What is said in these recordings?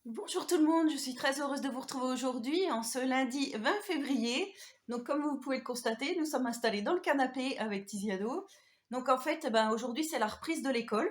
Bonjour tout le monde, je suis très heureuse de vous retrouver aujourd'hui en ce lundi 20 février. Donc comme vous pouvez le constater, nous sommes installés dans le canapé avec Tiziano. Donc en fait, aujourd'hui c'est la reprise de l'école.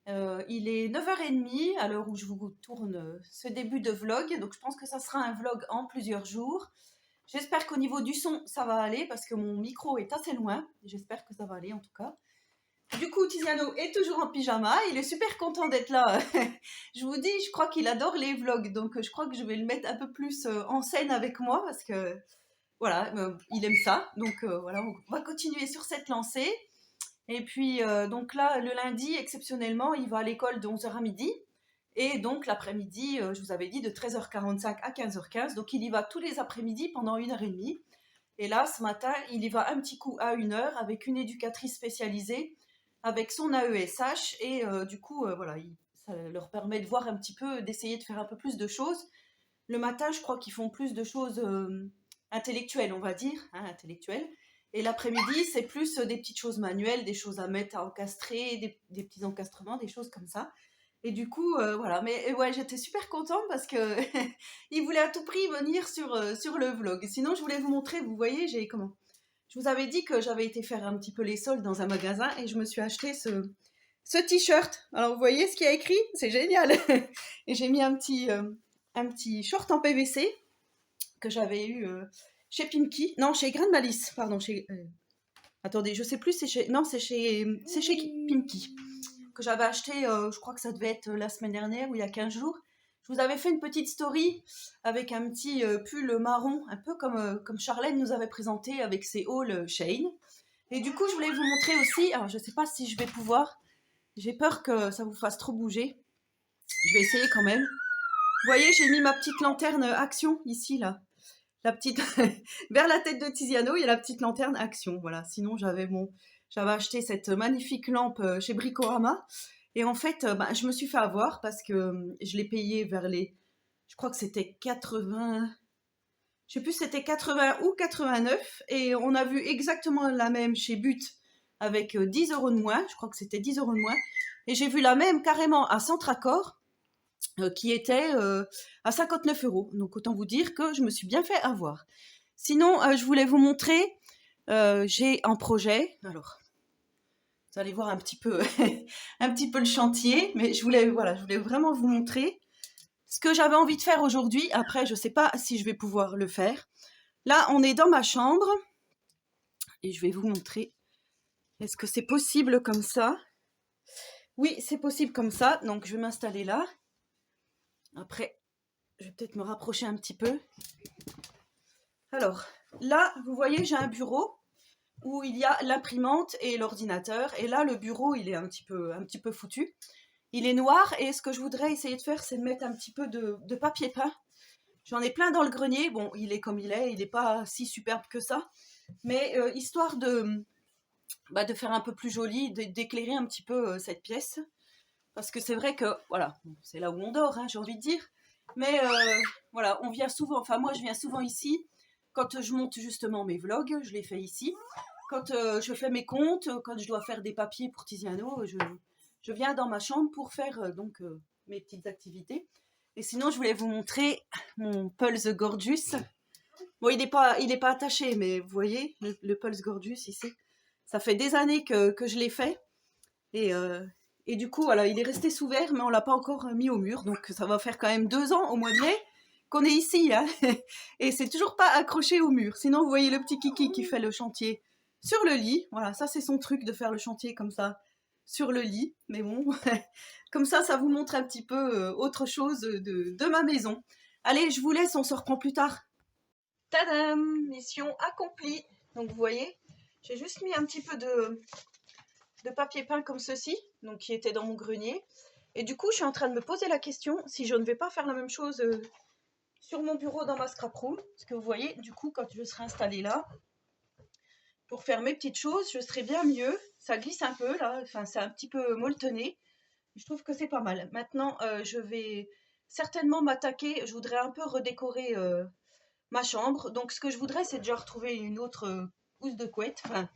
Il est 9h30 à l'heure où je vous tourne ce début de vlog. Donc je pense que ça sera un vlog en plusieurs jours. J'espère qu'au niveau du son ça va aller parce que mon micro est assez loin. J'espère que ça va aller en tout cas. Du coup, Tiziano est toujours en pyjama. Il est super content d'être là. Je vous dis, je crois qu'il adore les vlogs. Donc, je crois que je vais le mettre un peu plus en scène avec moi parce que, voilà, il aime ça. Donc, voilà, on va continuer sur cette lancée. Et puis, donc là, le lundi, exceptionnellement, il va à l'école de 11h à midi. Et donc, l'après-midi, je vous avais dit, de 13h45 à 15h15. Donc, il y va tous les après-midi pendant 1h30. Et là, ce matin, il y va un petit coup à 1h avec une éducatrice spécialisée, avec son AESH. Et du coup, voilà, ça leur permet de voir un petit peu, d'essayer de faire un peu plus de choses. Le matin, je crois qu'ils font plus de choses intellectuelles, on va dire, hein, intellectuelles. Et l'après-midi, c'est plus des petites choses manuelles, des choses à mettre, à encastrer, des petits encastrements, des choses comme ça. Et du coup, voilà. Mais ouais, j'étais super contente parce que il voulait à tout prix venir sur le vlog. Sinon, je voulais vous montrer, vous voyez, j'ai comment. Je vous avais dit que j'avais été faire un petit peu les soldes dans un magasin et je me suis acheté ce t-shirt. Alors, vous voyez ce qu'il y a écrit? C'est génial. Et j'ai mis un petit short en PVC que j'avais eu chez Pimki. Non, chez Grain de Malice, pardon. Attendez, je sais plus, non, c'est chez Pimki que j'avais acheté, je crois que ça devait être la semaine dernière ou il y a 15 jours. Je vous avais fait une petite story avec un petit pull marron, un peu comme Charlène nous avait présenté avec ses hauls Shane. Et du coup, je voulais vous montrer aussi, alors je ne sais pas si je vais pouvoir, j'ai peur que ça vous fasse trop bouger. Je vais essayer quand même. Vous voyez, j'ai mis ma petite lanterne action ici, là. La petite, vers la tête de Tiziano, il y a la petite lanterne action, voilà. Sinon, j'avais acheté cette magnifique lampe chez Bricorama. Et en fait, je me suis fait avoir parce que je l'ai payé je crois que c'était 80, je sais plus si c'était 80 ou 89. Et on a vu exactement la même chez But avec 10 euros de moins. Je crois que c'était 10 euros de moins. Et j'ai vu la même carrément à Centracor qui était à 59 euros. Donc autant vous dire que je me suis bien fait avoir. Sinon, je voulais vous montrer, j'ai un projet. Alors, vous allez voir un petit peu, un petit peu le chantier, mais je voulais vraiment vous montrer ce que j'avais envie de faire aujourd'hui. Après, je ne sais pas si je vais pouvoir le faire. Là, on est dans ma chambre et je vais vous montrer. Est-ce que c'est possible comme ça? Oui, c'est possible comme ça. Donc, je vais m'installer là. Après, je vais peut-être me rapprocher un petit peu. Alors, là, vous voyez, j'ai un bureau où il y a l'imprimante et l'ordinateur. Et là, le bureau, il est un petit peu foutu. Il est noir et ce que je voudrais essayer de faire, c'est de mettre un petit peu de papier peint. J'en ai plein dans le grenier. Bon, il est comme il n'est pas si superbe que ça. Mais histoire de faire un peu plus joli, d'éclairer un petit peu cette pièce. Parce que c'est vrai que, voilà, c'est là où on dort, hein, j'ai envie de dire. Mais voilà, on vient souvent, enfin moi je viens souvent ici. Quand je monte justement mes vlogs, je les fais ici. Quand je fais mes comptes, quand je dois faire des papiers pour Tiziano, je viens dans ma chambre pour faire mes petites activités. Et sinon, je voulais vous montrer mon Pulse Gorgeous. Bon, il est pas attaché, mais vous voyez, le Pulse Gorgeous ici. Ça fait des années que je l'ai fait. Et, euh, et du coup, voilà, il est resté sous verre, mais on l'a pas encore mis au mur. Donc, ça va faire quand même 2 ans au mois de mai qu'on est ici. Hein. Et c'est toujours pas accroché au mur. Sinon, vous voyez le petit Kiki qui fait le chantier sur le lit. Voilà, ça c'est son truc de faire le chantier comme ça sur le lit. Mais bon, comme ça vous montre un petit peu autre chose de ma maison. Allez, je vous laisse, on se reprend plus tard. Tadam! Mission accomplie. Donc vous voyez, j'ai juste mis un petit peu de papier peint comme ceci, donc qui était dans mon grenier. Et du coup, je suis en train de me poser la question si je ne vais pas faire la même chose sur mon bureau dans ma scrap room. Parce que vous voyez, du coup, quand je serai installée là, pour faire mes petites choses, je serai bien mieux. Ça glisse un peu là, enfin c'est un petit peu molletonné. Je trouve que c'est pas mal. Maintenant, je vais certainement m'attaquer. Je voudrais un peu redécorer ma chambre. Donc, ce que je voudrais, c'est déjà retrouver une autre housse de couette. Enfin,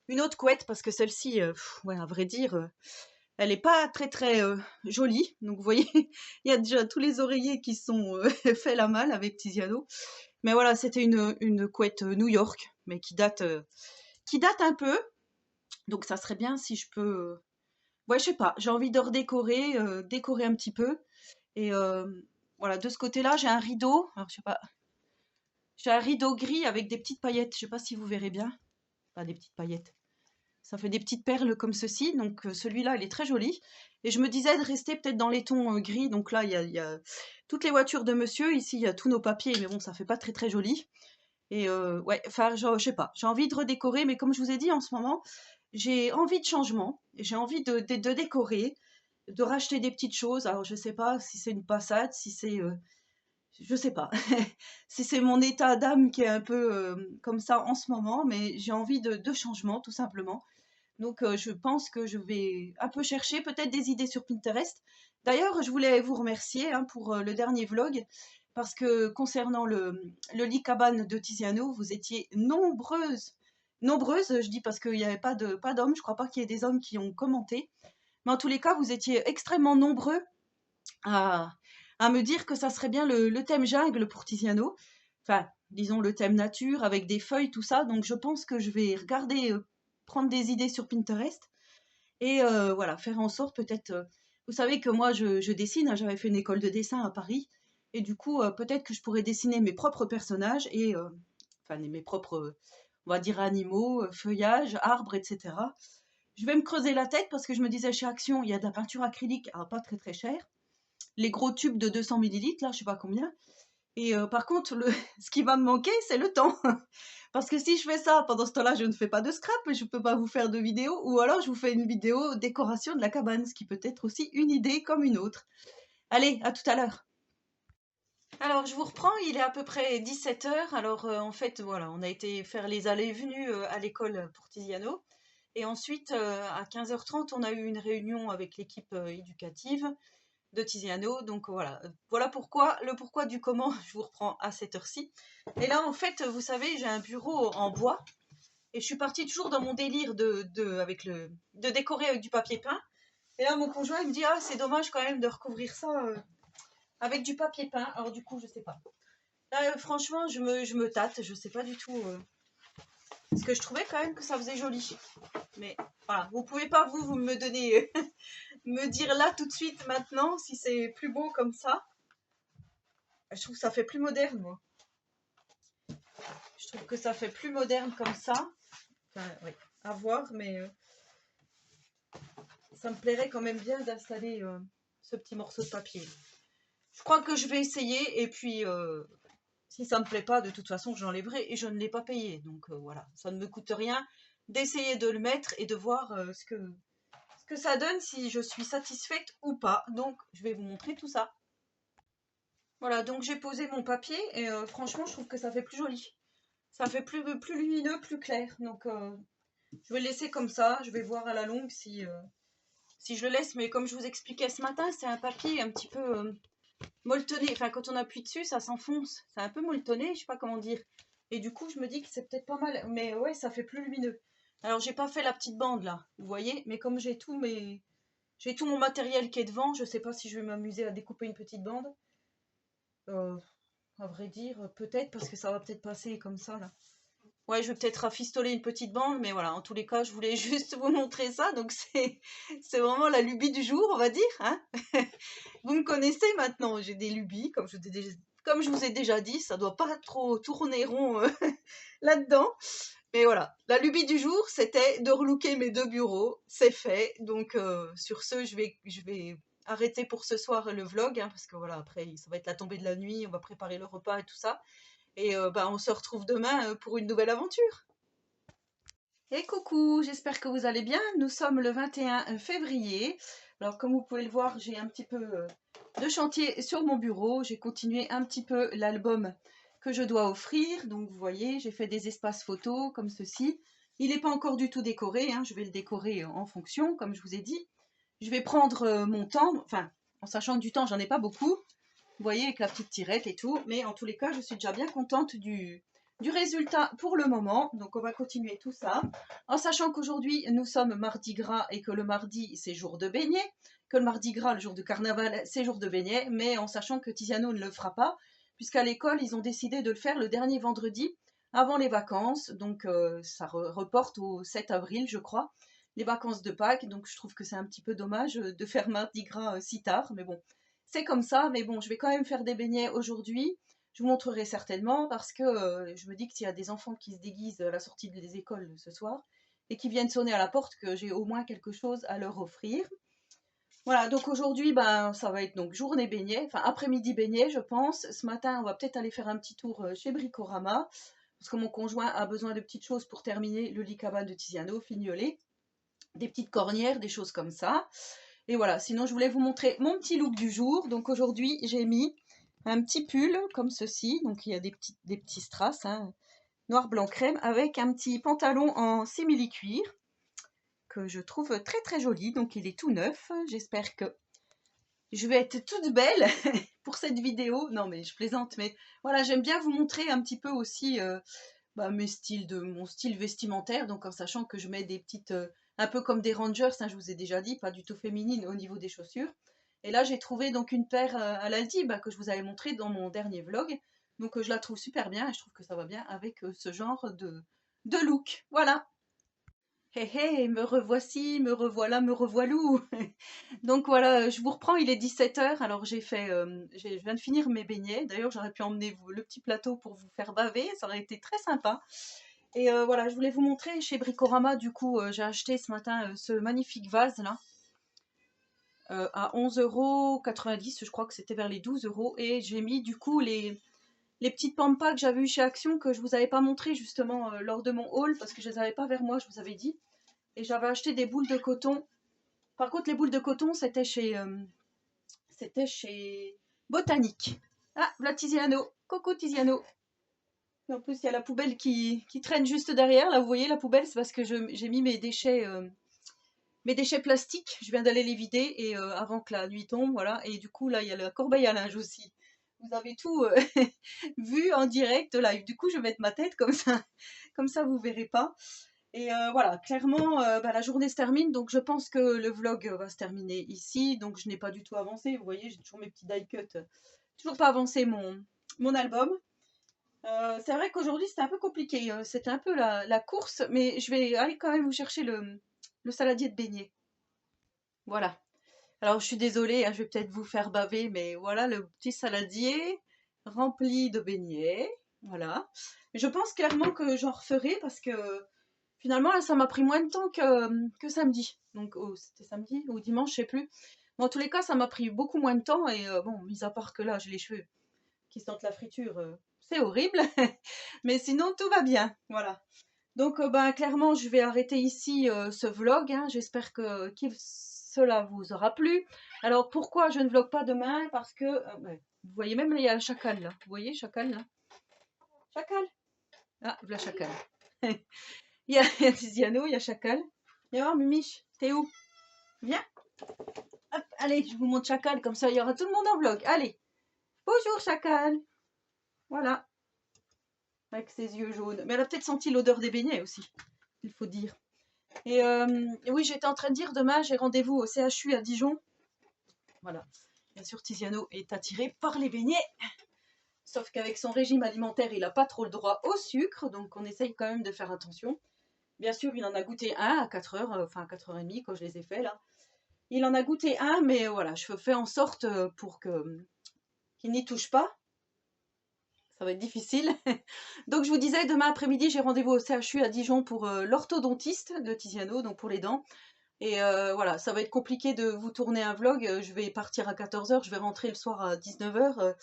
une autre couette parce que celle-ci, ouais, à vrai dire, Elle n'est pas très très jolie. Donc vous voyez, il y a déjà tous les oreillers qui sont faits la malle avec Tiziano. Mais voilà, c'était une couette New York, mais qui date un peu. Donc ça serait bien si je peux... Ouais, je sais pas, j'ai envie de redécorer, décorer un petit peu. Et voilà, de ce côté-là, j'ai un rideau. Alors je sais pas, j'ai un rideau gris avec des petites paillettes. Je sais pas si vous verrez bien. Pas des petites paillettes. Ça fait des petites perles comme ceci. Donc celui-là, il est très joli. Et je me disais de rester peut-être dans les tons gris. Donc là, il y a toutes les voitures de monsieur. Ici, il y a tous nos papiers. Mais bon, ça fait pas très très joli. Et ouais, enfin, je sais pas. J'ai envie de redécorer. Mais comme je vous ai dit en ce moment, j'ai envie de changement. J'ai envie de décorer, de racheter des petites choses. Alors je sais pas si c'est une passade, si c'est... je sais pas si c'est mon état d'âme qui est un peu comme ça en ce moment, mais j'ai envie de changement tout simplement. Donc je pense que je vais un peu chercher peut-être des idées sur Pinterest. D'ailleurs, je voulais vous remercier hein, pour le dernier vlog, parce que concernant le lit cabane de Tiziano, vous étiez nombreuses. Nombreuses, je dis parce qu'il n'y avait pas d'hommes, je crois pas qu'il y ait des hommes qui ont commenté. Mais en tous les cas, vous étiez extrêmement nombreux à, à me dire que ça serait bien le thème jungle pour Tiziano. Enfin, disons le thème nature avec des feuilles, tout ça. Donc je pense que je vais regarder, prendre des idées sur Pinterest et voilà, faire en sorte peut-être. Vous savez que moi je dessine, hein, j'avais fait une école de dessin à Paris et du coup peut-être que je pourrais dessiner mes propres personnages et enfin mes propres, on va dire animaux, feuillages, arbres, etc. Je vais me creuser la tête parce que je me disais chez Action, il y a de la peinture acrylique, alors pas très très chère, les gros tubes de 200 millilitres, là, je sais pas combien. Et par contre, ce qui va me manquer, c'est le temps. Parce que si je fais ça, pendant ce temps-là, je ne fais pas de scrap, et je ne peux pas vous faire de vidéo, ou alors je vous fais une vidéo décoration de la cabane, ce qui peut être aussi une idée comme une autre. Allez, à tout à l'heure. Alors, je vous reprends, il est à peu près 17 heures. Alors, en fait, voilà, on a été faire les allées et venues à l'école pour Tiziano. Et ensuite, à 15h30, on a eu une réunion avec l'équipe éducative de Tiziano. Donc voilà, voilà pourquoi, le pourquoi du comment, je vous reprends à cette heure-ci. Et là, en fait, vous savez, j'ai un bureau en bois et je suis partie toujours dans mon délire de décorer avec du papier peint. Et là, mon conjoint, il me dit, ah, c'est dommage quand même de recouvrir ça avec du papier peint. Alors du coup, je sais pas. Là, franchement, je me tâte, je sais pas du tout. Parce que je trouvais quand même que ça faisait joli. Mais voilà, vous pouvez pas, vous me donner, me dire là tout de suite maintenant si c'est plus beau comme ça. Je trouve que ça fait plus moderne, moi. Je trouve que ça fait plus moderne comme ça. Enfin, oui, à voir, mais ça me plairait quand même bien d'installer ce petit morceau de papier. Je crois que je vais essayer, et puis si ça me plaît pas, de toute façon, j'enlèverai, et je ne l'ai pas payé. Donc voilà, ça ne me coûte rien d'essayer de le mettre et de voir ce que ça donne, si je suis satisfaite ou pas. Donc, je vais vous montrer tout ça. Voilà, donc j'ai posé mon papier, et franchement, je trouve que ça fait plus joli. Ça fait plus lumineux, plus clair. Donc, je vais le laisser comme ça. Je vais voir à la longue si je le laisse. Mais comme je vous expliquais ce matin, c'est un papier un petit peu molletonné. Enfin, quand on appuie dessus, ça s'enfonce. C'est un peu molletonné, je sais pas comment dire. Et du coup, je me dis que c'est peut-être pas mal. Mais ouais, ça fait plus lumineux. Alors, j'ai pas fait la petite bande là, vous voyez. Mais comme j'ai tout mon matériel qui est devant, je sais pas si je vais m'amuser à découper une petite bande. À vrai dire, peut-être, parce que ça va peut-être passer comme ça là. Ouais, je vais peut-être rafistoler une petite bande, mais voilà, en tous les cas, je voulais juste vous montrer ça. Donc c'est vraiment la lubie du jour, on va dire, hein. Vous me connaissez maintenant, j'ai des lubies, comme je vous ai déjà dit, ça doit pas trop tourner rond là-dedans. Mais voilà, la lubie du jour, c'était de relooker mes deux bureaux. C'est fait. Donc sur ce, je vais arrêter pour ce soir le vlog, hein, parce que voilà, après, ça va être la tombée de la nuit, on va préparer le repas et tout ça. Et bah, on se retrouve demain pour une nouvelle aventure. Et coucou, j'espère que vous allez bien. Nous sommes le 21 février. Alors comme vous pouvez le voir, j'ai un petit peu de chantier sur mon bureau. J'ai continué un petit peu l'album que je dois offrir. Donc vous voyez, j'ai fait des espaces photos comme ceci. Il n'est pas encore du tout décoré, hein. Je vais le décorer en fonction, comme je vous ai dit. Je vais prendre mon temps, enfin, en sachant que du temps, j'en ai pas beaucoup. Vous voyez, avec la petite tirette et tout. Mais en tous les cas, je suis déjà bien contente du du résultat pour le moment. Donc on va continuer tout ça, en sachant qu'aujourd'hui nous sommes mardi gras et que le mardi c'est jour de beignet, que le mardi gras, le jour de carnaval, c'est jour de beignet, mais en sachant que Tiziano ne le fera pas, puisqu'à l'école ils ont décidé de le faire le dernier vendredi avant les vacances, donc ça reporte au 7 avril je crois, les vacances de Pâques, donc je trouve que c'est un petit peu dommage de faire mardi gras si tard, mais bon, c'est comme ça, mais bon, je vais quand même faire des beignets aujourd'hui. Je vous montrerai certainement parce que je me dis que s'il y a des enfants qui se déguisent à la sortie des écoles ce soir et qui viennent sonner à la porte, que j'ai au moins quelque chose à leur offrir. Voilà, donc aujourd'hui, ben, ça va être donc journée beignet, enfin après-midi beignet, je pense. Ce matin, on va peut-être aller faire un petit tour chez Bricorama parce que mon conjoint a besoin de petites choses pour terminer le lit cabane de Tiziano, fignoler, des petites cornières, des choses comme ça. Et voilà, sinon je voulais vous montrer mon petit look du jour. Donc aujourd'hui, j'ai mis un petit pull comme ceci, donc il y a des petits strass, hein, noir, blanc, crème, avec un petit pantalon en simili-cuir que je trouve très très joli, donc il est tout neuf. J'espère que je vais être toute belle pour cette vidéo. Non mais je plaisante, mais voilà, j'aime bien vous montrer un petit peu aussi mon style vestimentaire, donc en sachant que je mets des petites, un peu comme des Rangers, hein, je vous ai déjà dit, pas du tout féminine au niveau des chaussures. Et là j'ai trouvé donc une paire à l'Aldi que je vous avais montré dans mon dernier vlog, donc je la trouve super bien et je trouve que ça va bien avec ce genre de look. Voilà. Hé hé, me revoici, me revoilà, me revoilou. Donc voilà, je vous reprends, il est 17 h. Alors je viens de finir mes beignets. D'ailleurs, j'aurais pu emmener le petit plateau pour vous faire baver, ça aurait été très sympa. Et voilà, je voulais vous montrer chez Bricorama, du coup, j'ai acheté ce matin ce magnifique vase là, à 11,90 €, je crois que c'était vers les 12 €. Et j'ai mis du coup les petites pampas que j'avais eu chez Action, que je vous avais pas montré justement lors de mon haul, parce que je les avais pas vers moi, je vous avais dit. Et j'avais acheté des boules de coton. Par contre, les boules de coton, c'était chez Botanique. Ah, voilà Tiziano. Coucou Tiziano. Et en plus, il y a la poubelle qui traîne juste derrière. Là, vous voyez, la poubelle, c'est parce que j'ai mis mes déchets plastiques. Je viens d'aller les vider et avant que la nuit tombe, voilà. Et du coup, là, il y a la corbeille à linge aussi. Vous avez tout vu en direct live. Du coup, je vais mettre ma tête comme ça. Comme ça, vous verrez pas. Et voilà, clairement, la journée se termine, donc je pense que le vlog va se terminer ici. Donc je n'ai pas du tout avancé, vous voyez, j'ai toujours mes petits die cuts, toujours pas avancé mon album. C'est vrai qu'aujourd'hui c'était un peu compliqué, c'était un peu la course, mais je vais aller quand même vous chercher le saladier de beignets. Voilà. Alors je suis désolée, hein, je vais peut-être vous faire baver, mais voilà le petit saladier rempli de beignets. Voilà. Je pense clairement que j'en referai parce que finalement, là, ça m'a pris moins de temps que samedi. Donc, c'était samedi ou dimanche, je sais plus. Mais en tous les cas, ça m'a pris beaucoup moins de temps. Et bon, mis à part que là, j'ai les cheveux qui sentent la friture, c'est horrible. Mais sinon, tout va bien. Voilà. Donc, clairement, je vais arrêter ici ce vlog, hein. J'espère que cela vous aura plu. Alors, pourquoi je ne vlog pas demain? Parce que, vous voyez, même là, il y a le chacal, là. Vous voyez, chacal, là? Chacal. Ah, voilà chacal. Il y a Tiziano, il y a Chacal. Viens voir, Mimiche, t'es où? Viens. Hop, allez, je vous montre Chacal, comme ça il y aura tout le monde en vlog. Allez. Bonjour Chacal. Voilà. Avec ses yeux jaunes. Mais elle a peut-être senti l'odeur des beignets aussi, il faut dire. Et oui, j'étais en train de dire, demain j'ai rendez-vous au CHU à Dijon. Voilà. Bien sûr, Tiziano est attiré par les beignets. Sauf qu'avec son régime alimentaire, il n'a pas trop le droit au sucre, donc on essaye quand même de faire attention. Bien sûr, il en a goûté un à 4 h, enfin à 4 h 30 quand je les ai faits là. Il en a goûté un, mais voilà, je fais en sorte pour qu'il n'y touche pas. Ça va être difficile. Donc je vous disais, demain après-midi, j'ai rendez-vous au CHU à Dijon pour l'orthodontiste de Tiziano, donc pour les dents. Et voilà, ça va être compliqué de vous tourner un vlog. Je vais partir à 14 h, je vais rentrer le soir à 19 h.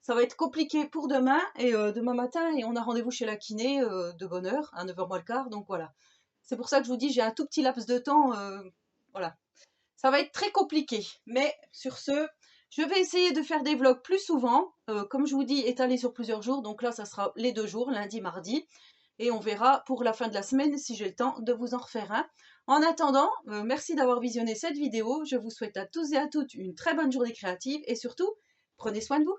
Ça va être compliqué pour demain et demain matin. Et on a rendez-vous chez la kiné de bonne heure, à 9 h moins le quart. Donc voilà. C'est pour ça que je vous dis, j'ai un tout petit laps de temps. Voilà. Ça va être très compliqué. Mais sur ce, je vais essayer de faire des vlogs plus souvent. Comme je vous dis, étalés sur plusieurs jours. Donc là, ça sera les 2 jours, lundi, mardi. Et on verra pour la fin de la semaine si j'ai le temps de vous en refaire un. En attendant, merci d'avoir visionné cette vidéo. Je vous souhaite à tous et à toutes une très bonne journée créative. Et surtout, prenez soin de vous.